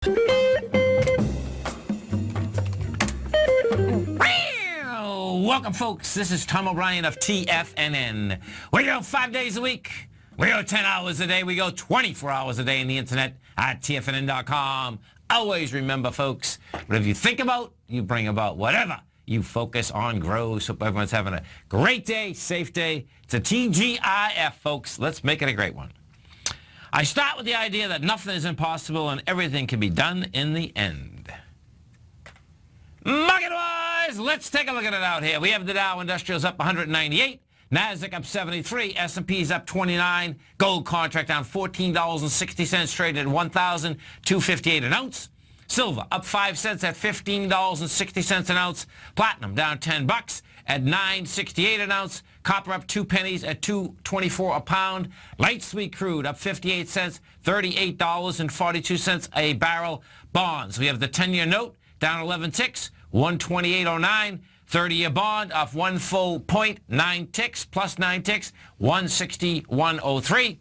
Welcome, folks. This is Tom O'Brien of TFNN. We go 5 days a week. We go 10 hours a day. We go 24 hours a day on the internet at TFNN.com. Always remember, folks, whatever you think about, you bring about. Whatever you focus on grows. Hope everyone's having a great day, safe day. It's a TGIF, folks. Let's make it a great one. I start with the idea that nothing is impossible and everything can be done in the end. Market-wise, let's take a look at it out here. We have the Dow Industrials up 198, Nasdaq up 73, S&P's up 29, gold contract down $14.60, traded at $1,258 an ounce. Silver up 5 cents at $15.60 an ounce. Platinum down 10 bucks at $9.68 an ounce. Copper up 2 pennies at $2.24 a pound. Light sweet crude up 58 cents, $38.42 a barrel. Bonds, we have the 10-year note down 11 ticks, 128.09. 30-year bond off 1 full point, 9 ticks, plus 9 ticks, 161.03.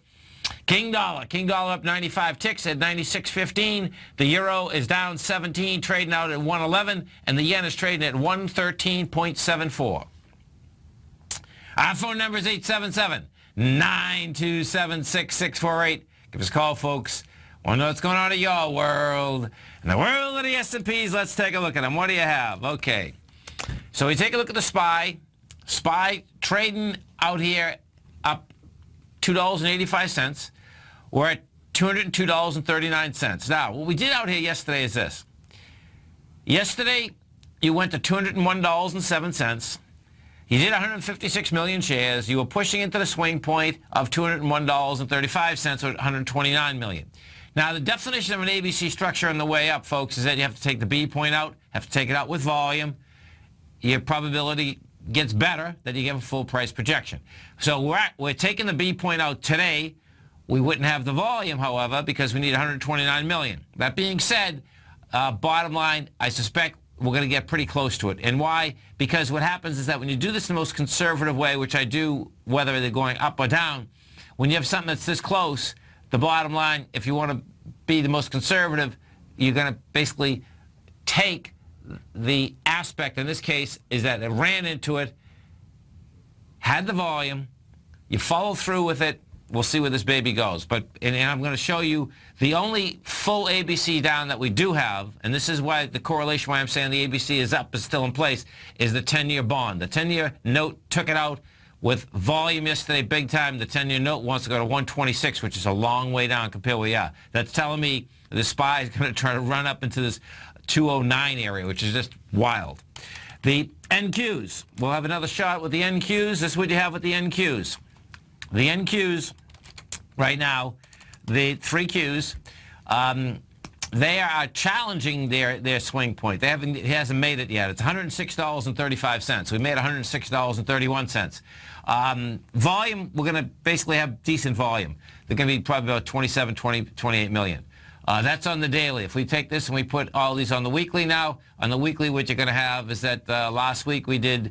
King dollar up 95 ticks at 96.15. The euro is down 17, trading out at 111, and the yen is trading at 113.74. Our phone number is 877-927-6648. Give us a call, folks. Want to know what's going on in your world? In the world of the S&Ps, let's take a look at them. What do you have? Okay. So we take a look at the SPY. SPY trading out here up $2.85. We're at $202.39. Now, what we did out here yesterday is this. Yesterday, you went to $201.07. You did 156 million shares. You were pushing into the swing point of $201.35, or 129 million. Now, the definition of an ABC structure on the way up, folks, is that you have to take the B point out, have to take it out with volume. Your probability gets better that you give a full price projection. So we're taking the B point out today. We wouldn't have the volume, however, because we need 129 million. That being said, bottom line, I suspect we're going to get pretty close to it. And why? Because what happens is that when you do this in the most conservative way, which I do, whether they're going up or down, when you have something that's this close, the bottom line, if you want to be the most conservative, you're going to basically take the aspect, in this case, is that it ran into it, had the volume, you follow through with it, we'll see where this baby goes. And I'm going to show you the only full ABC down that we do have, and this is why the correlation, why I'm saying the ABC is up, is still in place, is the 10-year bond. The 10-year note took it out with volume yesterday, big time. The 10-year note wants to go to 126, which is a long way down compared to where we are. That's telling me the SPY is going to try to run up into this 209 area, which is just wild. The NQs, we'll have another shot with the NQs. This is what you have with the NQs. The NQs right now, the 3 Qs, they are challenging their swing point. It hasn't made it yet. It's $106.35. We made $106.31. Volume, we're going to basically have decent volume. They're going to be probably about 28 million. That's on the daily. If we take this and we put all these on the weekly now, on the weekly what you're going to have is that last week we did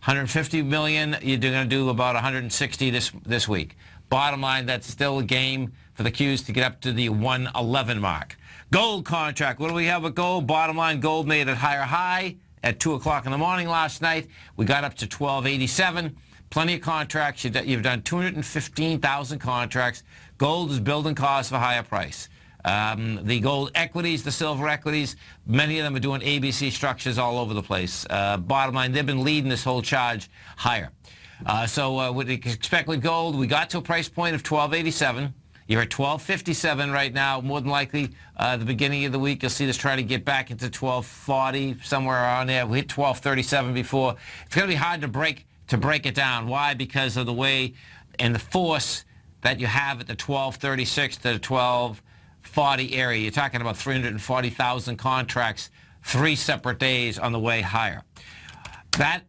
150 million. You're going to do about 160 this week. Bottom line, that's still a game for the Qs to get up to the 111 mark. Gold contract. What do we have with gold? Bottom line, gold made a higher high at 2 o'clock in the morning last night. We got up to 1287. Plenty of contracts. You've done 215,000 contracts. Gold is building cause for higher price. The gold equities, the silver equities, many of them are doing ABC structures all over the place. Bottom line, they've been leading this whole charge higher. So what you expect with gold, we got to a price point of 1287. You're at 1257 right now. More than likely, the beginning of the week, you'll see this try to get back into 1240, somewhere around there. We hit 1237 before. It's going to be hard to break it down. Why? Because of the way and the force that you have at the 1236 to the 1240 area. You're talking about 340,000 contracts, 3 separate days on the way higher. That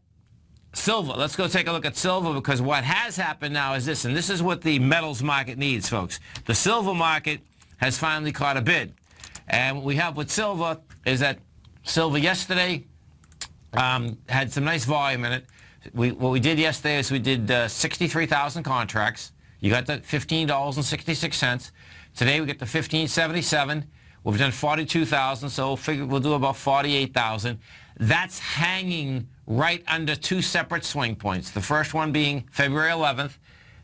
silver, let's go take a look at silver, because what has happened now is this, and this is what the metals market needs, folks. The silver market has finally caught a bid. And what we have with silver is that silver yesterday had some nice volume in it. What we did yesterday is we did 63,000 contracts. You got the $15.66. Today we get the $15.77. We've done 42,000, so figure we'll do about 48,000. That's hanging right under two separate swing points. The first one being February 11th.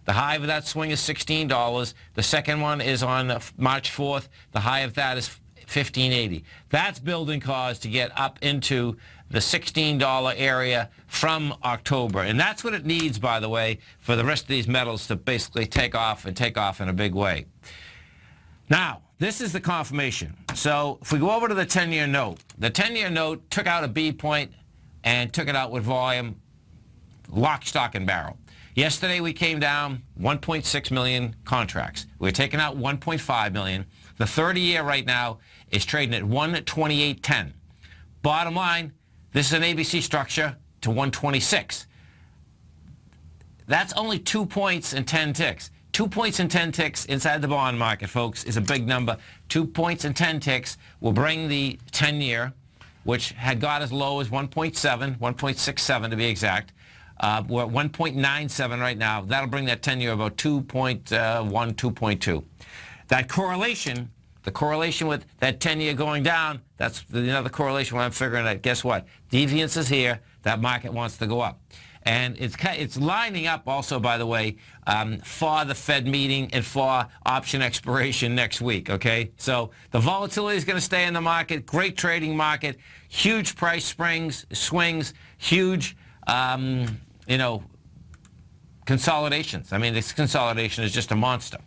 The high of that swing is $16. The second one is on March 4th. The high of that is $15.80. That's building cause to get up into the $16 area from October. And that's what it needs, by the way, for the rest of these metals to basically take off and take off in a big way. Now, this is the confirmation. So if we go over to the 10-year note, the 10-year note took out a B point and took it out with volume, lock, stock, and barrel. Yesterday we came down 1.6 million contracts. We're taking out 1.5 million. The 30-year right now is trading at 128.10. Bottom line, this is an ABC structure to 126. That's only 2 points and 10 ticks. 2 points and 10 ticks inside the bond market, folks, is a big number. 2 points and 10 ticks will bring the 10-year, which had got as low as 1.7, 1.67 to be exact. We're at 1.97 right now. That'll bring that 10-year about 2.1, 2.2. That correlation, the correlation with that 10-year going down, that's another correlation where I'm figuring that, guess what? Deviance is here. That market wants to go up. And it's lining up also, by the way, for the Fed meeting and for option expiration next week, okay? So the volatility is going to stay in the market. Great trading market. Huge price swings. Huge, you know, consolidations. I mean, this consolidation is just a monster.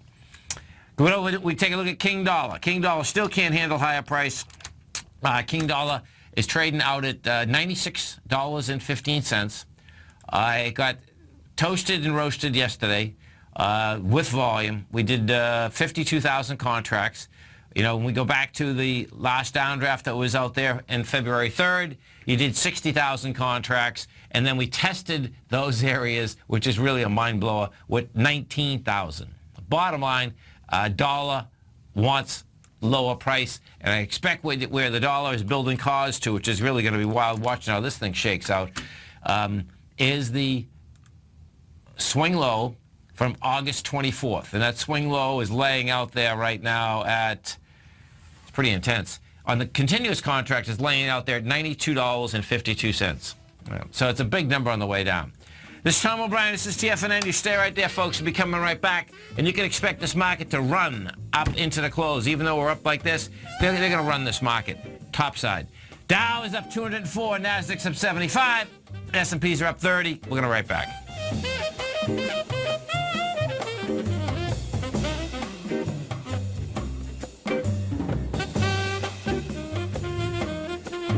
Go over, we take a look at King Dollar. King Dollar still can't handle higher price. King Dollar is trading out at $96.15. I got toasted and roasted yesterday with volume. We did 52,000 contracts. You know, when we go back to the last downdraft that was out there in February 3rd, you did 60,000 contracts, and then we tested those areas, which is really a mind blower, with 19,000. Bottom line, dollar wants lower price, and I expect where the dollar is building cause to, which is really going to be wild watching how this thing shakes out, is the swing low from August 24th. And that swing low is laying out there right now at, it's pretty intense. On the continuous contract, it's laying out there at $92.52. So it's a big number on the way down. This is Tom O'Brien. This is TFNN. You stay right there, folks. We'll be coming right back. And you can expect this market to run up into the close. Even though we're up like this, they're going to run this market topside. Dow is up 204. NASDAQ's up 75. S&Ps are up 30. We're going to be right back.